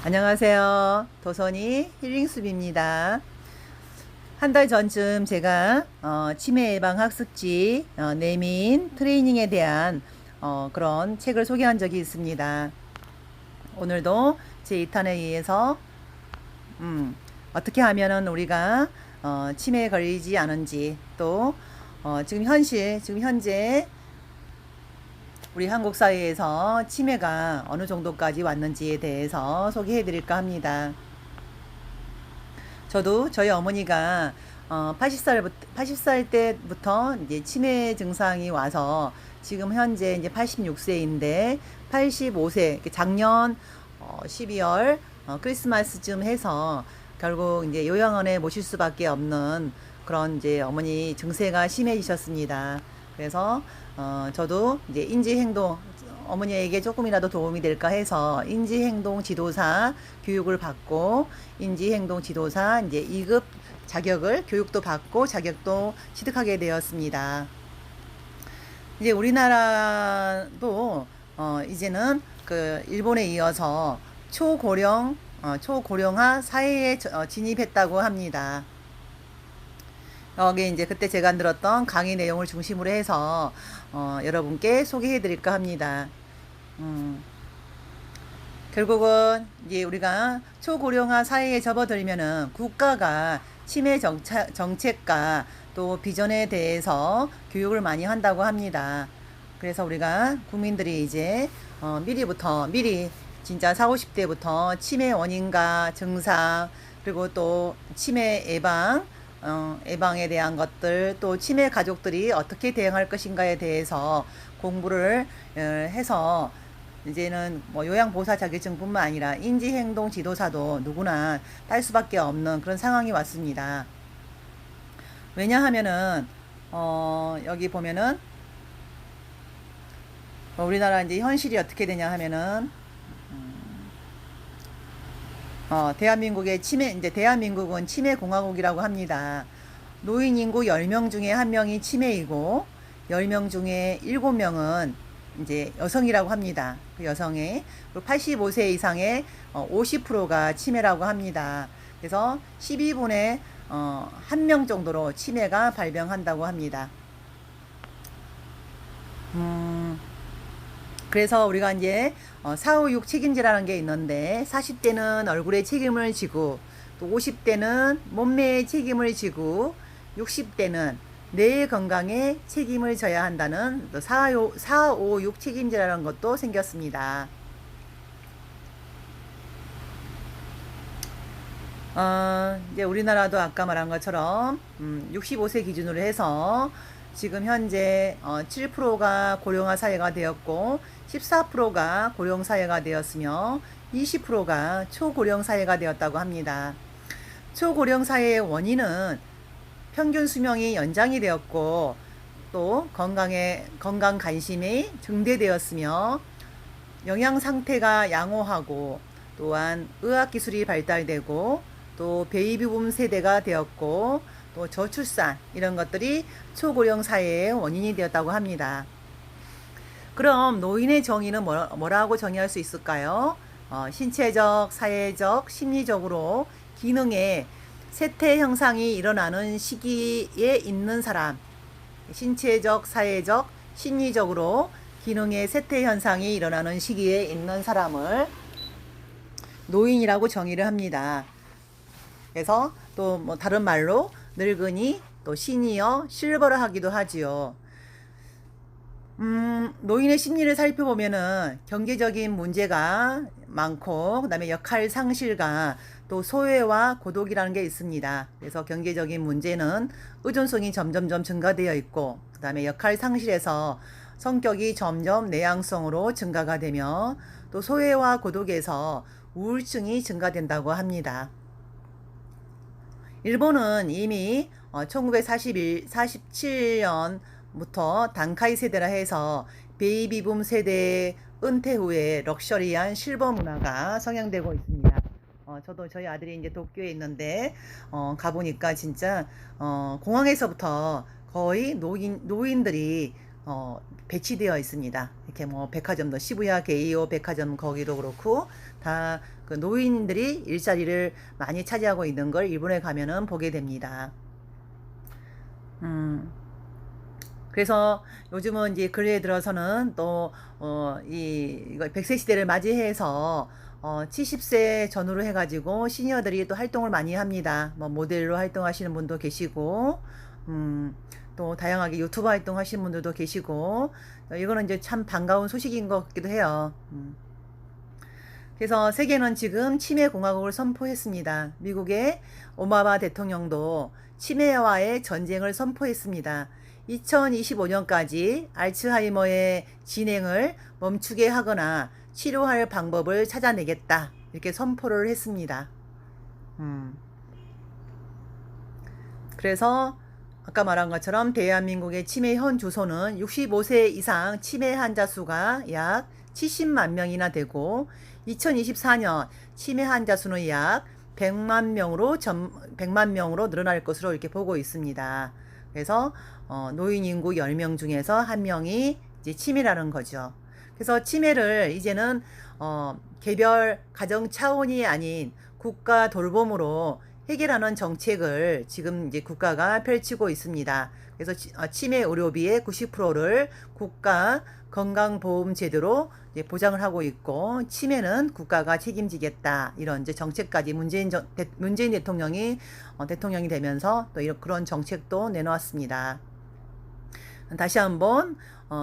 안녕하세요. 도선이 힐링숲입니다. 한 달 전쯤 제가 치매 예방 학습지 내민 트레이닝에 대한 그런 책을 소개한 적이 있습니다. 오늘도 제 2탄에 의해서 어떻게 하면은 우리가 치매에 걸리지 않은지, 또 지금 현재 우리 한국 사회에서 치매가 어느 정도까지 왔는지에 대해서 소개해 드릴까 합니다. 저도 저희 어머니가 80살 때부터 이제 치매 증상이 와서 지금 현재 이제 86세인데 85세 작년 12월 크리스마스쯤 해서 결국 이제 요양원에 모실 수밖에 없는 그런 이제 어머니 증세가 심해지셨습니다. 그래서 저도 이제 인지행동, 어머니에게 조금이라도 도움이 될까 해서 인지행동 지도사 교육을 받고, 인지행동 지도사 이제 2급 자격을, 교육도 받고 자격도 취득하게 되었습니다. 이제 우리나라도 이제는 그 일본에 이어서 초고령화 사회에 진입했다고 합니다. 여기 이제 그때 제가 들었던 강의 내용을 중심으로 해서 여러분께 소개해 드릴까 합니다. 결국은 이제 우리가 초고령화 사회에 접어들면은 국가가 치매 정책과 또 비전에 대해서 교육을 많이 한다고 합니다. 그래서 우리가 국민들이 이제 미리 진짜 40, 50대부터 치매 원인과 증상, 그리고 또 치매 예방에 대한 것들, 또 치매 가족들이 어떻게 대응할 것인가에 대해서 공부를 해서 이제는 뭐 요양보호사 자격증뿐만 아니라 인지행동 지도사도 누구나 딸 수밖에 없는 그런 상황이 왔습니다. 왜냐하면은 여기 보면은 우리나라 이제 현실이 어떻게 되냐 하면은 대한민국은 치매 공화국이라고 합니다. 노인 인구 10명 중에 1명이 치매이고 10명 중에 7명은 이제 여성이라고 합니다. 그 여성의 85세 이상의 50%가 치매라고 합니다. 그래서 12분의 1명 정도로 치매가 발병한다고 합니다. 그래서 우리가 이제 456 책임제라는 게 있는데, 40대는 얼굴에 책임을 지고, 또 50대는 몸매에 책임을 지고, 60대는 뇌 건강에 책임을 져야 한다는 456 책임제라는 것도 생겼습니다. 이제 우리나라도 아까 말한 것처럼 65세 기준으로 해서 지금 현재 7%가 고령화 사회가 되었고 14%가 고령 사회가 되었으며 20%가 초고령 사회가 되었다고 합니다. 초고령 사회의 원인은 평균 수명이 연장이 되었고, 또 건강 관심이 증대되었으며, 영양 상태가 양호하고, 또한 의학 기술이 발달되고, 또 베이비붐 세대가 되었고, 또 저출산, 이런 것들이 초고령 사회의 원인이 되었다고 합니다. 그럼 노인의 정의는 뭐라고 정의할 수 있을까요? 신체적, 사회적, 심리적으로 기능의 쇠퇴 현상이 일어나는 시기에 있는 사람, 신체적, 사회적, 심리적으로 기능의 쇠퇴 현상이 일어나는 시기에 있는 사람을 노인이라고 정의를 합니다. 그래서 또 뭐 다른 말로 늙은이, 또 시니어, 실버를 하기도 하지요. 노인의 심리를 살펴보면은 경제적인 문제가 많고, 그다음에 역할 상실과 또 소외와 고독이라는 게 있습니다. 그래서 경제적인 문제는 의존성이 점점점 증가되어 있고, 그다음에 역할 상실에서 성격이 점점 내향성으로 증가가 되며, 또 소외와 고독에서 우울증이 증가된다고 합니다. 일본은 이미 1947년부터 단카이 세대라 해서 베이비붐 세대의 은퇴 후에 럭셔리한 실버 문화가 성행되고 있습니다. 저도 저희 아들이 이제 도쿄에 있는데 가보니까 진짜 공항에서부터 거의 노인들이 배치되어 있습니다. 이렇게 뭐 백화점도 시부야 게이오 백화점 거기도 그렇고 다 그 노인들이 일자리를 많이 차지하고 있는 걸 일본에 가면은 보게 됩니다. 음. 그래서 요즘은 이제 근래에 들어서는 또, 이거 100세 시대를 맞이해서, 70세 전후로 해가지고 시니어들이 또 활동을 많이 합니다. 뭐 모델로 활동하시는 분도 계시고, 음, 또 다양하게 유튜브 활동하시는 분들도 계시고, 이거는 이제 참 반가운 소식인 것 같기도 해요. 그래서 세계는 지금 치매 공화국을 선포했습니다. 미국의 오바마 대통령도 치매와의 전쟁을 선포했습니다. 2025년까지 알츠하이머의 진행을 멈추게 하거나 치료할 방법을 찾아내겠다. 이렇게 선포를 했습니다. 음. 그래서 아까 말한 것처럼 대한민국의 치매 현 주소는 65세 이상 치매 환자 수가 약 70만 명이나 되고 2024년 치매 환자 수는 약 100만 명으로 늘어날 것으로 이렇게 보고 있습니다. 그래서 노인 인구 10명 중에서 한 명이 이제 치매라는 거죠. 그래서 치매를 이제는 개별 가정 차원이 아닌 국가 돌봄으로 해결하는 정책을 지금 이제 국가가 펼치고 있습니다. 그래서 치매 의료비의 90%를 국가 건강보험제도로 보장을 하고 있고 치매는 국가가 책임지겠다 이런 이제 정책까지 문재인 대통령이 대통령이 되면서 또 이런 그런 정책도 내놓았습니다. 다시 한번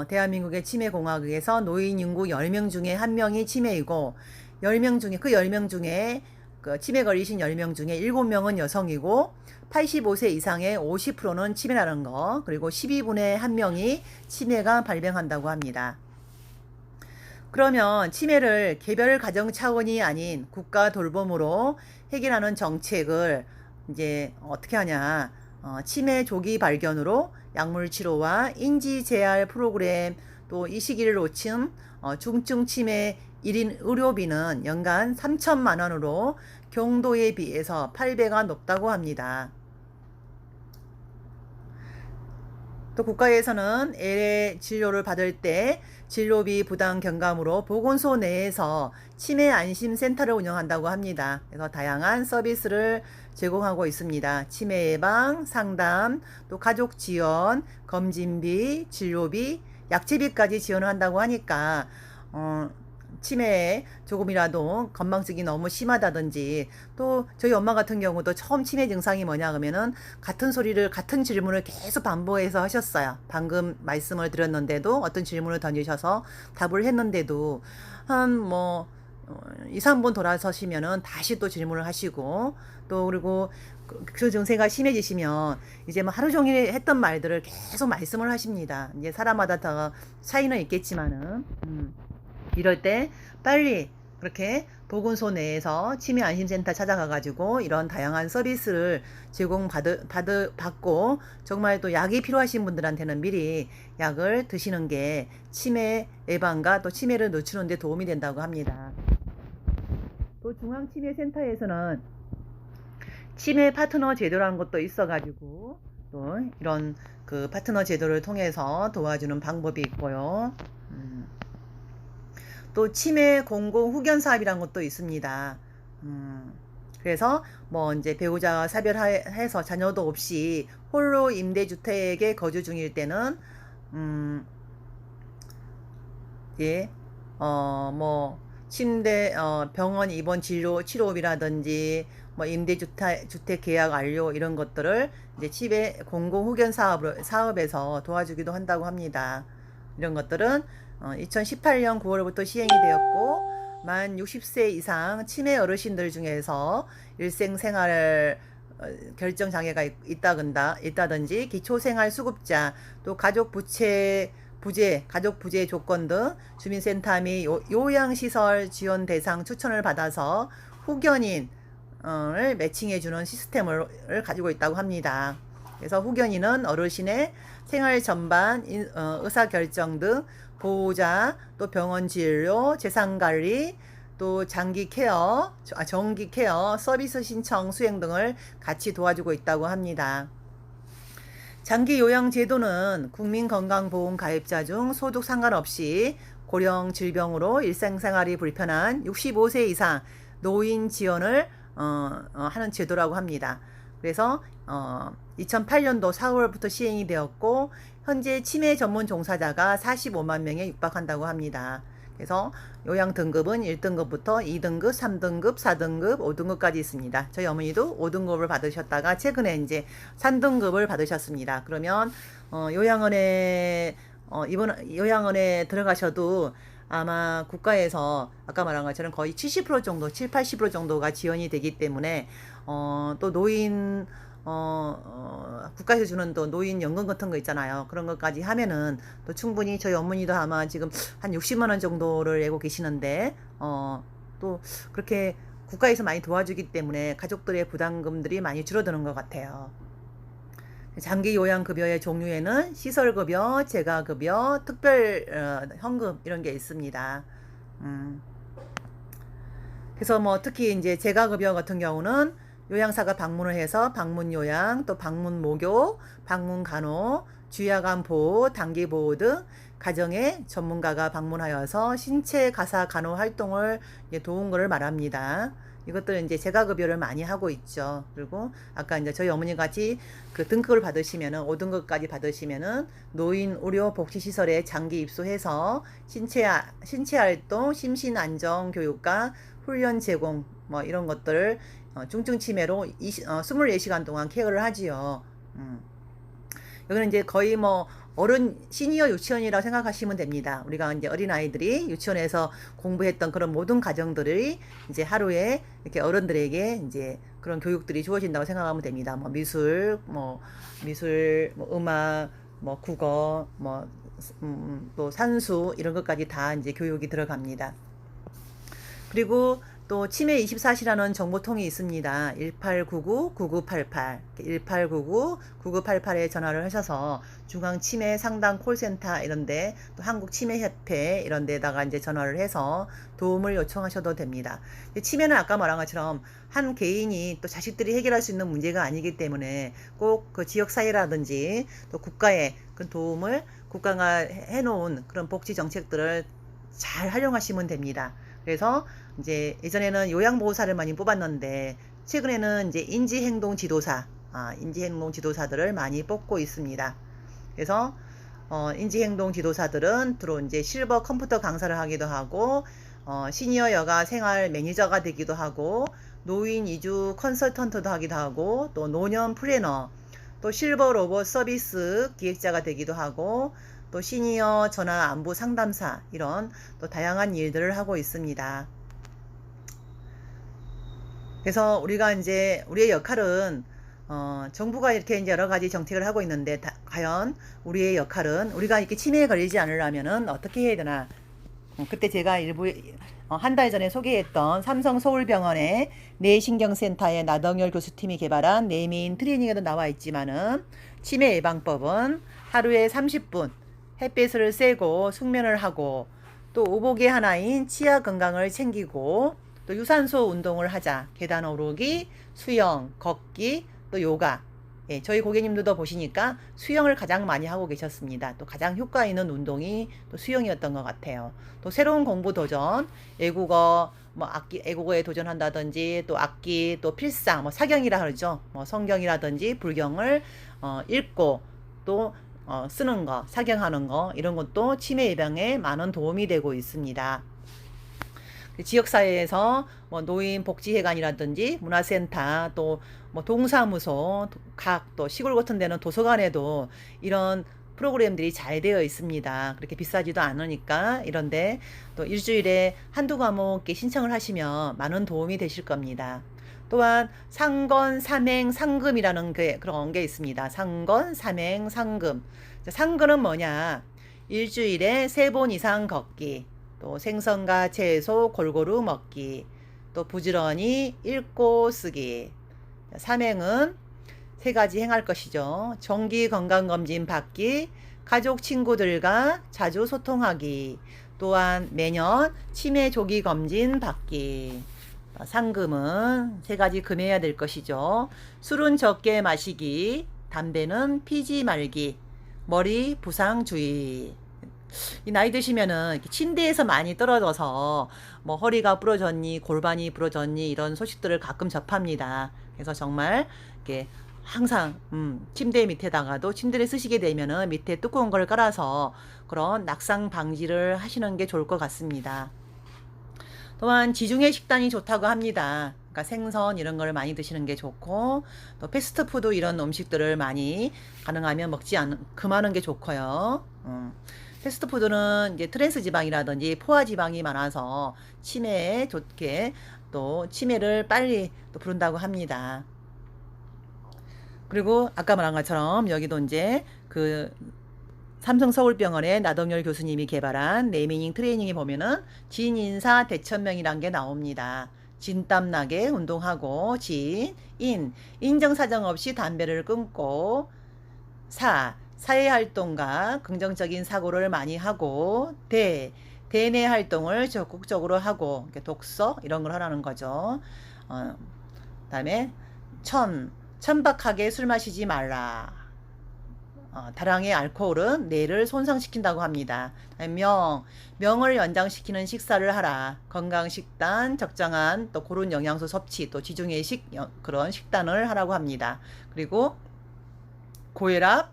대한민국의 치매공화국에서 노인 인구 10명 중에 1명이 치매이고 10명 중에 그 10명 중에 그 치매 걸리신 10명 중에 7명은 여성이고 85세 이상의 50%는 치매라는 거 그리고 12분의 1명이 치매가 발병한다고 합니다. 그러면 치매를 개별 가정 차원이 아닌 국가 돌봄으로 해결하는 정책을 이제 어떻게 하냐 치매 조기 발견으로 약물 치료와 인지 재활 프로그램 또 이 시기를 놓친 중증 치매 1인 의료비는 연간 3천만 원으로 경도에 비해서 8배가 높다고 합니다. 또 국가에서는 LA 진료를 받을 때 진료비 부담 경감으로 보건소 내에서 치매 안심센터를 운영한다고 합니다. 그래서 다양한 서비스를 제공하고 있습니다. 치매 예방, 상담, 또 가족 지원, 검진비, 진료비, 약제비까지 지원을 한다고 하니까 치매에 조금이라도 건망증이 너무 심하다든지 또 저희 엄마 같은 경우도 처음 치매 증상이 뭐냐 그러면은 같은 질문을 계속 반복해서 하셨어요. 방금 말씀을 드렸는데도 어떤 질문을 던지셔서 답을 했는데도 한 2, 3분 돌아서시면은 다시 또 질문을 하시고 또 그리고 그 증세가 심해지시면 이제 뭐 하루 종일 했던 말들을 계속 말씀을 하십니다. 이제 사람마다 다 차이는 있겠지만은 이럴 때 빨리 그렇게 보건소 내에서 치매 안심센터 찾아가가지고 이런 다양한 서비스를 받고 정말 또 약이 필요하신 분들한테는 미리 약을 드시는 게 치매 예방과 또 치매를 늦추는 데 도움이 된다고 합니다. 또 중앙치매센터에서는 치매 파트너 제도라는 것도 있어가지고 또 이런 그 파트너 제도를 통해서 도와주는 방법이 있고요. 또 치매 공공 후견 사업이라는 것도 있습니다. 그래서 뭐 이제 배우자와 사별해서 자녀도 없이 홀로 임대주택에 거주 중일 때는 예, 뭐 침대, 병원 입원 치료비라든지 뭐 임대주택 계약 완료 이런 것들을 이제 치매 공공 후견 사업에서 도와주기도 한다고 합니다. 이런 것들은 2018년 9월부터 시행이 되었고 만 60세 이상 치매 어르신들 중에서 일생생활 결정 장애가 있다든지 기초생활수급자 또 가족 부재 조건 등 주민센터 및 요양시설 지원 대상 추천을 받아서 후견인을 매칭해주는 시스템을 가지고 있다고 합니다. 그래서 후견인은 어르신의 생활 전반, 의사결정 등 보호자, 또 병원 진료, 재산관리, 또 정기 케어 서비스 신청 수행 등을 같이 도와주고 있다고 합니다. 장기 요양 제도는 국민건강보험 가입자 중 소득 상관없이 고령 질병으로 일상생활이 불편한 65세 이상 노인 지원을 하는 제도라고 합니다. 그래서 2008년도 4월부터 시행이 되었고 현재 치매 전문 종사자가 45만 명에 육박한다고 합니다. 그래서 요양 등급은 1등급부터 2등급, 3등급, 4등급, 5등급까지 있습니다. 저희 어머니도 5등급을 받으셨다가 최근에 이제 3등급을 받으셨습니다. 그러면 이번 요양원에 들어가셔도 아마 국가에서 아까 말한 것처럼 거의 70% 정도, 7, 80% 정도가 지원이 되기 때문에 또 노인 국가에서 주는 또 노인연금 같은 거 있잖아요. 그런 것까지 하면은 또 충분히 저희 어머니도 아마 지금 한 60만 원 정도를 내고 계시는데 또 그렇게 국가에서 많이 도와주기 때문에 가족들의 부담금들이 많이 줄어드는 것 같아요. 장기 요양급여의 종류에는 시설급여, 재가급여, 특별 현금 이런 게 있습니다. 그래서 뭐 특히 이제 재가급여 같은 경우는 요양사가 방문을 해서 방문 요양, 또 방문 목욕, 방문 간호, 주야간 보호, 단기 보호 등 가정에 전문가가 방문하여서 신체 가사 간호 활동을 도운 것을 말합니다. 이것들은 이제 재가급여를 많이 하고 있죠. 그리고 아까 이제 저희 어머니 같이 그 등급을 받으시면은 5등급까지 받으시면은 노인 의료 복지시설에 장기 입소해서 신체 활동, 심신 안정 교육과 훈련 제공 뭐 이런 것들을 중증 치매로 24시간 동안 케어를 하지요. 여기는 이제 거의 뭐 어른 시니어 유치원이라고 생각하시면 됩니다. 우리가 이제 어린아이들이 유치원에서 공부했던 그런 모든 과정들이 이제 하루에 이렇게 어른들에게 이제 그런 교육들이 주어진다고 생각하면 됩니다. 뭐 미술, 뭐 음악, 뭐 국어, 또 산수 이런 것까지 다 이제 교육이 들어갑니다. 그리고 또 치매 24시라는 정보통이 있습니다. 1899-9988 1899-9988에 전화를 하셔서 중앙치매 상담 콜센터 이런데 또 한국치매협회 이런 데다가 이제 전화를 해서 도움을 요청하셔도 됩니다. 치매는 아까 말한 것처럼 한 개인이 또 자식들이 해결할 수 있는 문제가 아니기 때문에 꼭 그 지역사회라든지 또 국가의 그 도움을 국가가 해놓은 그런 복지 정책들을 잘 활용하시면 됩니다. 그래서 이제 예전에는 요양보호사를 많이 뽑았는데 최근에는 이제 인지행동 지도사들을 많이 뽑고 있습니다. 그래서 인지행동 지도사들은 주로 이제 실버 컴퓨터 강사를 하기도 하고 시니어 여가 생활 매니저가 되기도 하고 노인 이주 컨설턴트도 하기도 하고 또 노년 플래너 또 실버 로봇 서비스 기획자가 되기도 하고 또 시니어 전화 안부 상담사 이런 또 다양한 일들을 하고 있습니다. 그래서 우리가 이제 우리의 역할은 정부가 이렇게 이제 여러 가지 정책을 하고 있는데 과연 우리의 역할은 우리가 이렇게 치매에 걸리지 않으려면은 어떻게 해야 되나? 그때 제가 한 달 전에 소개했던 삼성 서울병원의 뇌신경센터의 나덕열 교수팀이 개발한 뇌미인 트레이닝에도 나와 있지만은 치매 예방법은 하루에 30분 햇빛을 쐬고 숙면을 하고 또 오복의 하나인 치아 건강을 챙기고 또 유산소 운동을 하자. 계단 오르기, 수영, 걷기, 또 요가. 예, 저희 고객님들도 보시니까 수영을 가장 많이 하고 계셨습니다. 또 가장 효과 있는 운동이 또 수영이었던 것 같아요. 또 새로운 공부 도전, 외국어, 애국어에 도전한다든지 또 악기, 또 필상, 사경이라 그러죠. 성경이라든지 불경을 읽고 또 쓰는 거, 사경하는 거 이런 것도 치매 예방에 많은 도움이 되고 있습니다. 지역사회에서 노인복지회관이라든지 문화센터 또 동사무소 또 시골 같은 데는 도서관에도 이런 프로그램들이 잘 되어 있습니다. 그렇게 비싸지도 않으니까 이런데 또 일주일에 한두 과목 신청을 하시면 많은 도움이 되실 겁니다. 또한 상건, 삼행, 상금이라는 그런 게 있습니다. 상건, 삼행, 상금. 상근은 뭐냐? 일주일에 3번 이상 걷기. 또 생선과 채소 골고루 먹기, 또 부지런히 읽고 쓰기. 삼행은 3가지 행할 것이죠. 정기 건강검진 받기, 가족 친구들과 자주 소통하기, 또한 매년 치매 조기 검진 받기. 상금은 3가지 금해야 될 것이죠. 술은 적게 마시기, 담배는 피지 말기, 머리 부상 주의. 이 나이 드시면은 이렇게 침대에서 많이 떨어져서 뭐 허리가 부러졌니, 골반이 부러졌니 이런 소식들을 가끔 접합니다. 그래서 정말 이렇게 항상 침대 밑에다가도 침대를 쓰시게 되면은 밑에 두꺼운 걸 깔아서 그런 낙상 방지를 하시는 게 좋을 것 같습니다. 또한 지중해 식단이 좋다고 합니다. 그러니까 생선 이런 걸 많이 드시는 게 좋고 또 패스트푸드 이런 음식들을 많이 가능하면 금하는 게 좋고요. 패스트푸드는 이제 트랜스 지방이라든지 포화 지방이 많아서 치매에 좋게 또 치매를 빨리 또 부른다고 합니다. 그리고 아까 말한 것처럼 여기도 이제 그 삼성서울병원의 나동열 교수님이 개발한 네이밍 트레이닝에 보면은 진인사 대천명이란 게 나옵니다. 진땀나게 운동하고 인정사정 없이 담배를 끊고 사회활동과 긍정적인 사고를 많이 하고 대내 활동을 적극적으로 하고 독서 이런 걸 하라는 거죠. 그다음에 천박하게 술 마시지 말라. 다량의 알코올은 뇌를 손상시킨다고 합니다. 명을 연장시키는 식사를 하라. 건강식단, 적정한 또 고른 영양소 섭취, 또 지중해식 그런 식단을 하라고 합니다. 그리고 고혈압,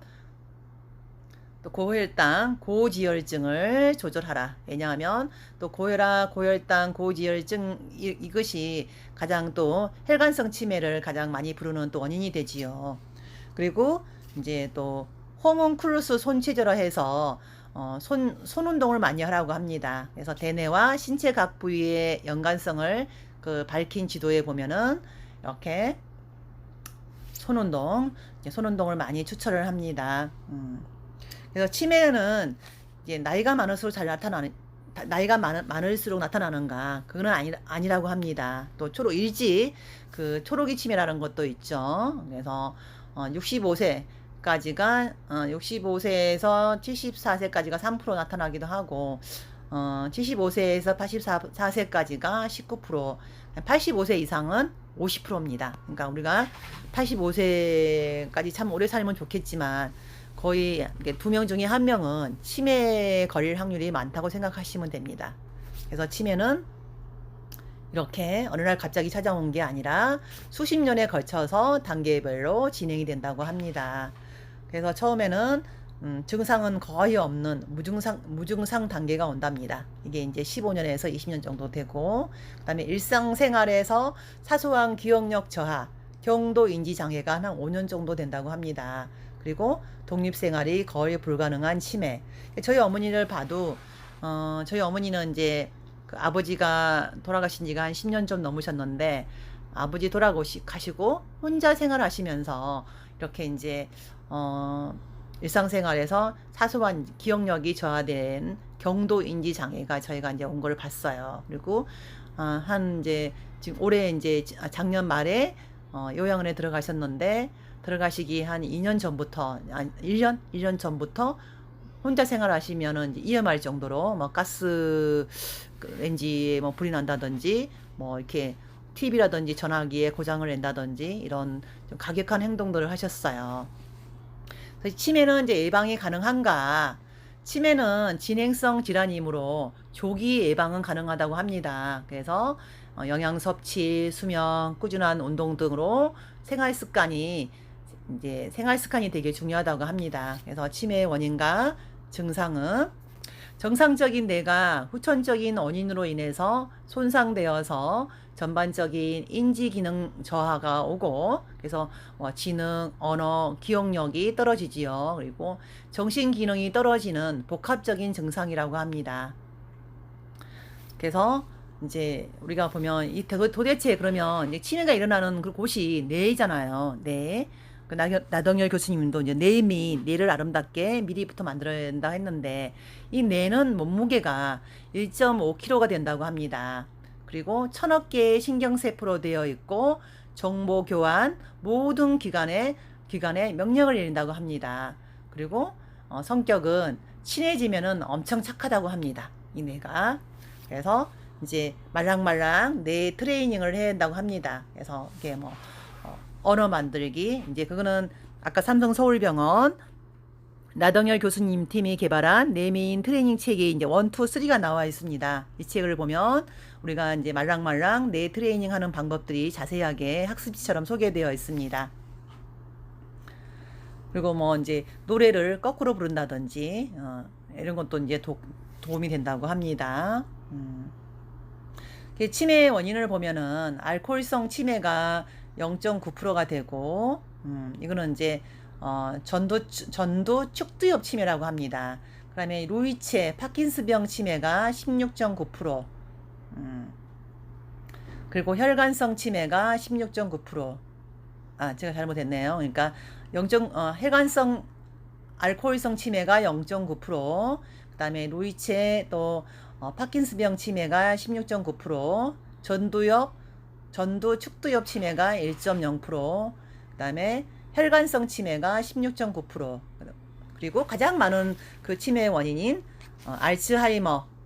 또 고혈당, 고지혈증을 조절하라. 왜냐하면 또 고혈압, 고혈당, 고지혈증 이것이 가장 또 혈관성 치매를 가장 많이 부르는 또 원인이 되지요. 그리고 이제 또 호문클루스 손체제로 해서 손 운동을 많이 하라고 합니다. 그래서 대뇌와 신체 각 부위의 연관성을 그 밝힌 지도에 보면은 이렇게 손 운동을 많이 추천을 합니다. 그래서 치매는 이제 나이가 많을수록 나타나는가? 그건 아니라고 합니다. 또 초록이 치매라는 것도 있죠. 그래서 65세에서 74세까지가 3% 나타나기도 하고 75세에서 84세까지가 19%, 85세 이상은 50%입니다. 그러니까 우리가 85세까지 참 오래 살면 좋겠지만 거의 2명 중에 1명은 치매에 걸릴 확률이 많다고 생각하시면 됩니다. 그래서 치매는 이렇게 어느 날 갑자기 찾아온 게 아니라 수십 년에 걸쳐서 단계별로 진행이 된다고 합니다. 그래서 처음에는 증상은 거의 없는 무증상 단계가 온답니다. 이게 이제 15년에서 20년 정도 되고, 그다음에 일상생활에서 사소한 기억력 저하, 경도 인지 장애가 한 5년 정도 된다고 합니다. 그리고 독립생활이 거의 불가능한 치매. 저희 어머니를 봐도 저희 어머니는 이제 그 아버지가 돌아가신 지가 한 10년 좀 넘으셨는데 아버지 돌아가시고 혼자 생활하시면서 이렇게 이제 일상생활에서 사소한 기억력이 저하된 경도 인지 장애가 저희가 이제 온 걸 봤어요. 그리고 한 이제 지금 올해 이제 작년 말에 요양원에 들어가셨는데 들어가시기 한 2년 전부터 1년 전부터 혼자 생활하시면은 이제 위험할 정도로 뭐 가스 렌지에 뭐 불이 난다든지 뭐 이렇게 TV라든지 전화기에 고장을 낸다든지 이런 좀 가격한 행동들을 하셨어요. 그래서 치매는 이제 예방이 가능한가? 치매는 진행성 질환이므로 조기 예방은 가능하다고 합니다. 그래서 영양 섭취, 수면, 꾸준한 운동 등으로 생활 습관이 되게 중요하다고 합니다. 그래서 치매의 원인과 증상은 정상적인 뇌가 후천적인 원인으로 인해서 손상되어서 전반적인 인지 기능 저하가 오고 그래서 지능, 언어, 기억력이 떨어지지요. 그리고 정신 기능이 떨어지는 복합적인 증상이라고 합니다. 그래서 이제 우리가 보면 도대체 그러면 이제 치매가 일어나는 그 곳이 뇌잖아요. 뇌. 그 나동열 교수님도 이제 뇌를 아름답게 미리부터 만들어야 된다 했는데 이 뇌는 몸무게가 1.5kg가 된다고 합니다. 그리고 1000억 개의 신경세포로 되어 있고 정보 교환 모든 기관에 명령을 내린다고 합니다. 그리고 성격은 친해지면은 엄청 착하다고 합니다. 이 뇌가. 그래서 이제 말랑말랑 뇌 트레이닝을 해야 한다고 합니다. 그래서 이게 뭐 언어 만들기 이제 그거는 아까 삼성 서울병원 나동열 교수님 팀이 개발한 내메인 트레이닝 책이 이제 1, 2, 3가 나와 있습니다. 이 책을 보면 우리가 이제 말랑말랑 뇌 트레이닝 하는 방법들이 자세하게 학습지처럼 소개되어 있습니다. 그리고 뭐 이제 노래를 거꾸로 부른다든지 이런 것도 이제 도움이 된다고 합니다. 치매의 원인을 보면은 알코올성 치매가 0.9%가 되고 이거는 이제 전두 축두엽 치매라고 합니다. 그다음에 루이체 파킨스병 치매가 16.9%, 그리고 혈관성 치매가 16.9%. 제가 잘못했네요. 그러니까 혈관성 알코올성 치매가 0.9%, 그다음에 루이체 또 파킨스병 치매가 16.9%, 전두 축두엽 치매가 1.0%, 그다음에 혈관성 치매가 16.9%, 그리고 가장 많은 그 치매의 원인인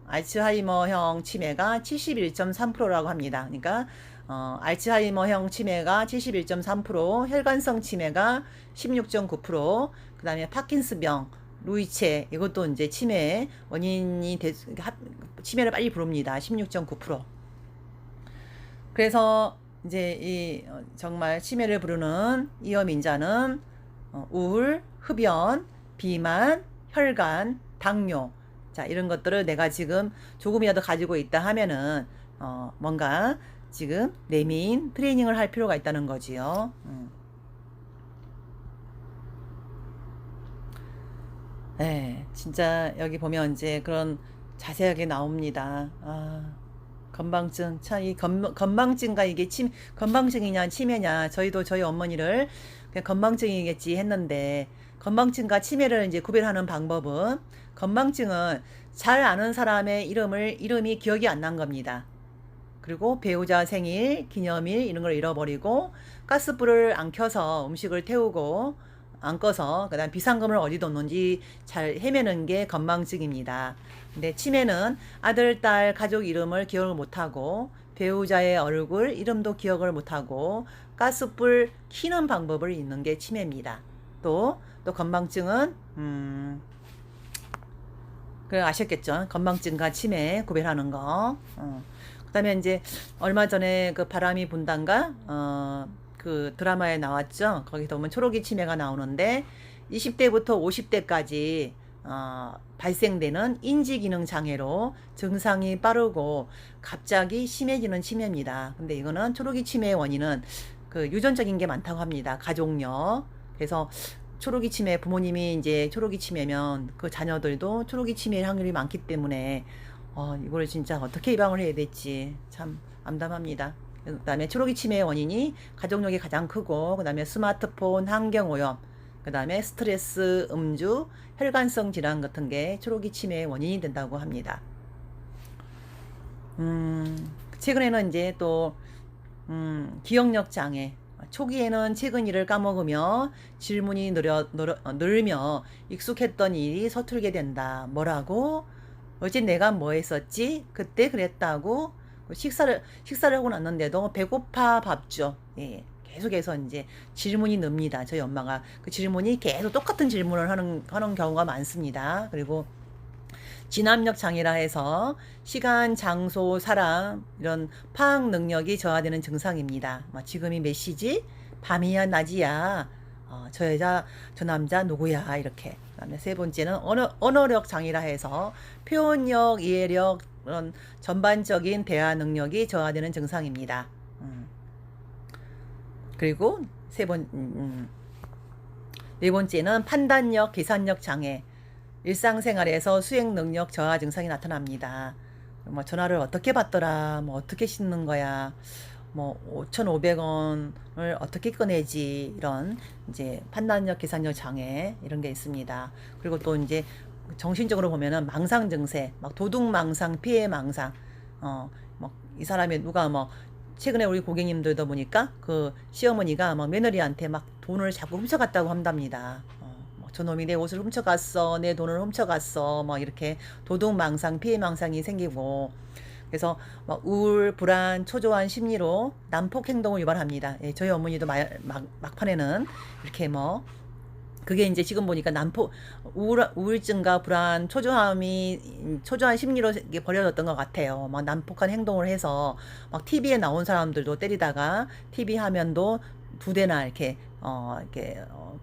알츠하이머형 치매가 71.3%라고 합니다. 그러니까 알츠하이머형 치매가 71.3%, 혈관성 치매가 16.9%, 그다음에 파킨스병, 루이체 이것도 이제 치매의 원인이 치매를 빨리 부릅니다. 16.9%. 그래서 이제 이 정말 치매를 부르는 이어민자는 우울, 흡연, 비만, 혈관, 당뇨, 자 이런 것들을 내가 지금 조금이라도 가지고 있다 하면은 뭔가 지금 내민 트레이닝을 할 필요가 있다는 거지요. 네, 진짜 여기 보면 이제 그런 자세하게 나옵니다. 건망증, 참, 건망증과 이게 건망증이냐, 치매냐, 저희 어머니를 그냥 건망증이겠지 했는데, 건망증과 치매를 이제 구별하는 방법은, 건망증은 잘 아는 사람의 이름이 기억이 안 난 겁니다. 그리고 배우자 생일, 기념일, 이런 걸 잃어버리고, 가스불을 안 켜서 음식을 태우고, 안 꺼서 그다음 비상금을 어디 뒀는지 잘 헤매는 게 건망증입니다. 근데 치매는 아들, 딸, 가족 이름을 기억을 못하고 배우자의 얼굴, 이름도 기억을 못하고 가스불 켜는 방법을 잊는 게 치매입니다. 또 건망증은 그래 아셨겠죠? 건망증과 치매 구별하는 거. 그다음에 이제 얼마 전에 그 바람이 분단가 그 드라마에 나왔죠. 거기서 보면 초록이 치매가 나오는데 20대부터 50대까지 발생되는 인지기능 장애로 증상이 빠르고 갑자기 심해지는 치매입니다. 근데 이거는 초록이 치매의 원인은 그 유전적인 게 많다고 합니다. 가족력. 그래서 초록이 치매 부모님이 이제 초록이 치매면 그 자녀들도 초록이 치매일 확률이 많기 때문에 이걸 진짜 어떻게 예방을 해야 될지 참 암담합니다. 그 다음에 초록이 치매의 원인이 가족력이 가장 크고, 그 다음에 스마트폰, 환경오염, 그 다음에 스트레스, 음주, 혈관성 질환 같은 게 초록이 치매의 원인이 된다고 합니다. 최근에는 이제 또 기억력 장애, 초기에는 최근 일을 까먹으며 질문이 늘며 익숙했던 일이 서툴게 된다. 뭐라고? 어제 내가 뭐 했었지? 그때 그랬다고? 식사를 하고 났는데도 배고파 밥 줘. 예. 계속해서 이제 질문이 늡니다. 저희 엄마가 그 질문이 계속 똑같은 질문을 하는 경우가 많습니다. 그리고 진압력 장애라 해서 시간, 장소, 사람 이런 파악 능력이 저하되는 증상입니다. 지금이 몇 시지? 밤이야, 낮이야? 저 여자, 저 남자 누구야? 이렇게. 그다음에 세 번째는 언어력 장애라 해서 표현력, 이해력 그런 전반적인 대화 능력이 저하되는 증상입니다. 그리고 네 번째는 판단력, 계산력 장애. 일상생활에서 수행 능력 저하 증상이 나타납니다. 전화를 어떻게 받더라, 어떻게 씻는 거야, 5,500원을 어떻게 꺼내지, 이런 이제 판단력, 계산력 장애 이런 게 있습니다. 그리고 또 이제 정신적으로 보면은 망상 증세, 도둑망상, 피해망상, 이 사람이 누가 최근에 우리 고객님들도 보니까 그 시어머니가 며느리한테 돈을 자꾸 훔쳐갔다고 한답니다. 저놈이 내 옷을 훔쳐갔어, 내 돈을 훔쳐갔어, 이렇게 도둑망상, 피해망상이 생기고, 그래서 우울, 불안, 초조한 심리로 난폭 행동을 유발합니다. 예, 저희 어머니도 막판에는 이렇게 그게 이제 지금 보니까 우울증과 불안, 초조한 심리로 이게 버려졌던 것 같아요. 막 난폭한 행동을 해서 막 TV에 나온 사람들도 때리다가 TV 화면도 2대나 이렇게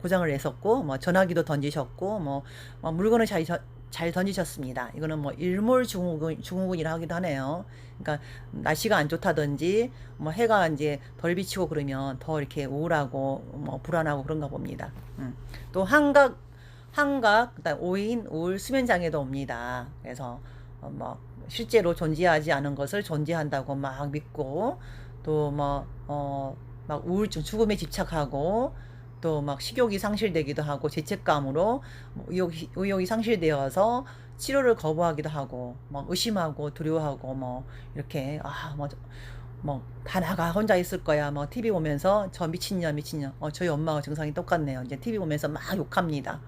고장을 냈었고, 뭐 전화기도 던지셨고, 뭐 물건을 잘 던지셨습니다. 이거는 뭐 증후군이라 하기도 하네요. 그러니까 날씨가 안 좋다든지 뭐 해가 이제 덜 비치고 그러면 더 이렇게 우울하고 뭐 불안하고 그런가 봅니다. 또 그다음 오인, 우울, 수면 장애도 옵니다. 그래서 뭐 실제로 존재하지 않은 것을 존재한다고 막 믿고, 또 막 우울증, 죽음에 집착하고, 또 막 식욕이 상실되기도 하고, 죄책감으로 의욕이 상실되어서 치료를 거부하기도 하고, 막 의심하고 두려워하고, 뭐 이렇게 다 나가 혼자 있을 거야. 뭐 TV 보면서 저 미친년 저희 엄마가 증상이 똑같네요. 이제 TV 보면서 막 욕합니다.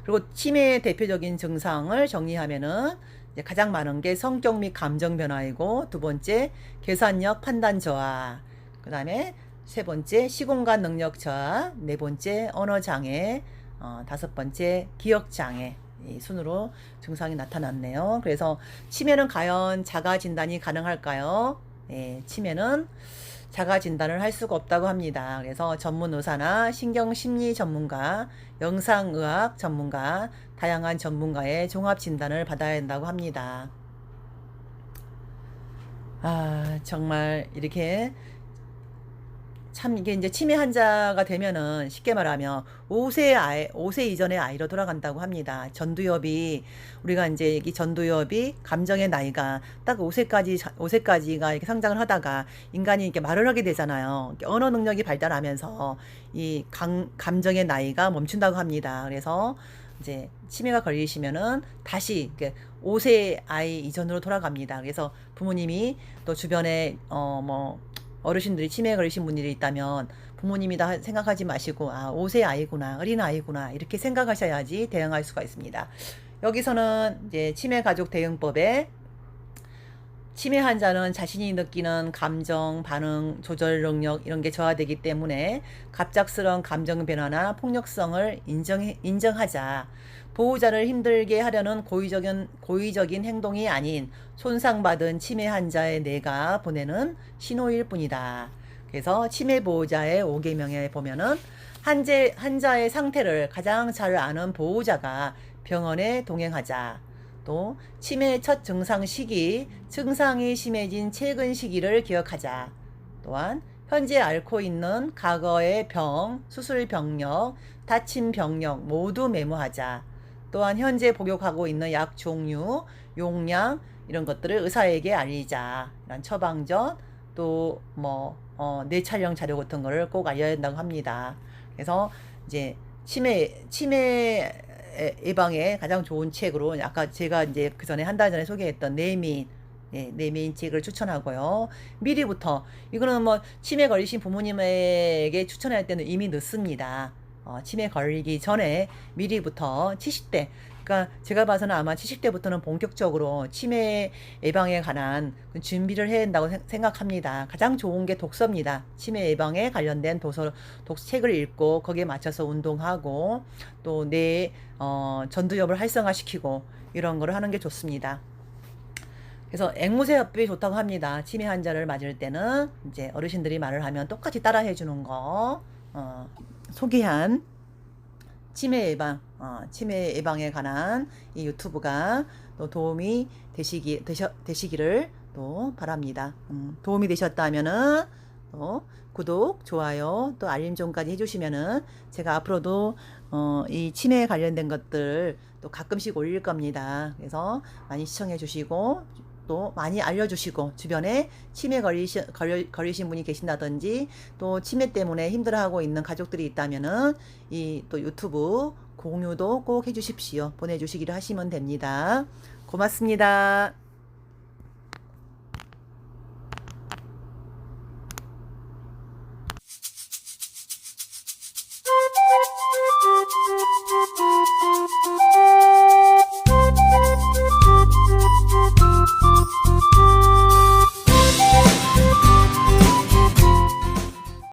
그리고 치매의 대표적인 증상을 정리하면은 이제 가장 많은 게 성격 및 감정 변화이고, 두 번째 계산력, 판단 저하, 그 다음에 세 번째 시공간 능력 저하, 네 번째 언어 장애, 다섯 번째 기억 장애. 이 순으로 증상이 나타났네요. 그래서 치매는 과연 자가 진단이 가능할까요? 예, 치매는 자가 진단을 할 수가 없다고 합니다. 그래서 전문 의사나 신경심리 전문가, 영상의학 전문가, 다양한 전문가의 종합 진단을 받아야 한다고 합니다. 정말 이렇게 참 이게 이제 치매 환자가 되면은 쉽게 말하면 5세 이전의 아이로 돌아간다고 합니다. 전두엽이, 우리가 이제 이 전두엽이 감정의 나이가 딱 5세까지가 이렇게 성장을 하다가 인간이 이렇게 말을 하게 되잖아요. 언어 능력이 발달하면서 이 감정의 나이가 멈춘다고 합니다. 그래서 이제 치매가 걸리시면은 다시 5세 아이 이전으로 돌아갑니다. 그래서 부모님이 또 주변에 어르신들이 치매에 걸리신 분들이 있다면 부모님이다 생각하지 마시고 5세 아이구나, 어린 아이구나 이렇게 생각하셔야지 대응할 수가 있습니다. 여기서는 이제 치매 가족 대응법에 치매 환자는 자신이 느끼는 감정, 반응, 조절 능력 이런 게 저하되기 때문에 갑작스러운 감정 변화나 폭력성을 인정하자. 보호자를 힘들게 하려는 고의적인 행동이 아닌 손상받은 치매 환자의 뇌가 보내는 신호일 뿐이다. 그래서 치매 보호자의 5계명에 보면은 환자의 상태를 가장 잘 아는 보호자가 병원에 동행하자. 또 치매의 첫 증상 시기, 증상이 심해진 최근 시기를 기억하자. 또한 현재 앓고 있는 과거의 병, 수술 병력, 다친 병력 모두 메모하자. 또한 현재 복용하고 있는 약 종류, 용량 이런 것들을 의사에게 알리자. 이런 처방전, 또 뇌 촬영 자료 같은 거를 꼭 알려야 된다고 합니다. 그래서 이제 치매 예방에 가장 좋은 책으로 아까 제가 이제 그 전에 한 달 전에 소개했던 뇌미인 책을 추천하고요. 미리부터 이거는 뭐 치매 걸리신 부모님에게 추천할 때는 이미 늦습니다. 치매 걸리기 전에 미리부터 70대, 그러니까 제가 봐서는 아마 70대부터는 본격적으로 치매 예방에 관한 준비를 해야 된다고 생각합니다. 가장 좋은 게 독서입니다. 치매 예방에 관련된 책을 읽고 거기에 맞춰서 운동하고 또 내 전두엽을 활성화시키고 이런 거를 하는 게 좋습니다. 그래서 앵무새 협업이 좋다고 합니다. 치매 환자를 맞을 때는 이제 어르신들이 말을 하면 똑같이 따라 해주는 거 소개한 치매 예방에 관한 이 유튜브가 또 도움이 되시기를 또 바랍니다. 도움이 되셨다면은 또 구독, 좋아요, 또 알림송까지 해주시면은 제가 앞으로도 이 치매에 관련된 것들 또 가끔씩 올릴 겁니다. 그래서 많이 시청해 주시고 또 많이 알려주시고, 주변에 치매 걸리신 분이 계신다든지 또 치매 때문에 힘들어하고 있는 가족들이 있다면은 이 또 유튜브 공유도 꼭 해주십시오. 보내주시기를 하시면 됩니다. 고맙습니다.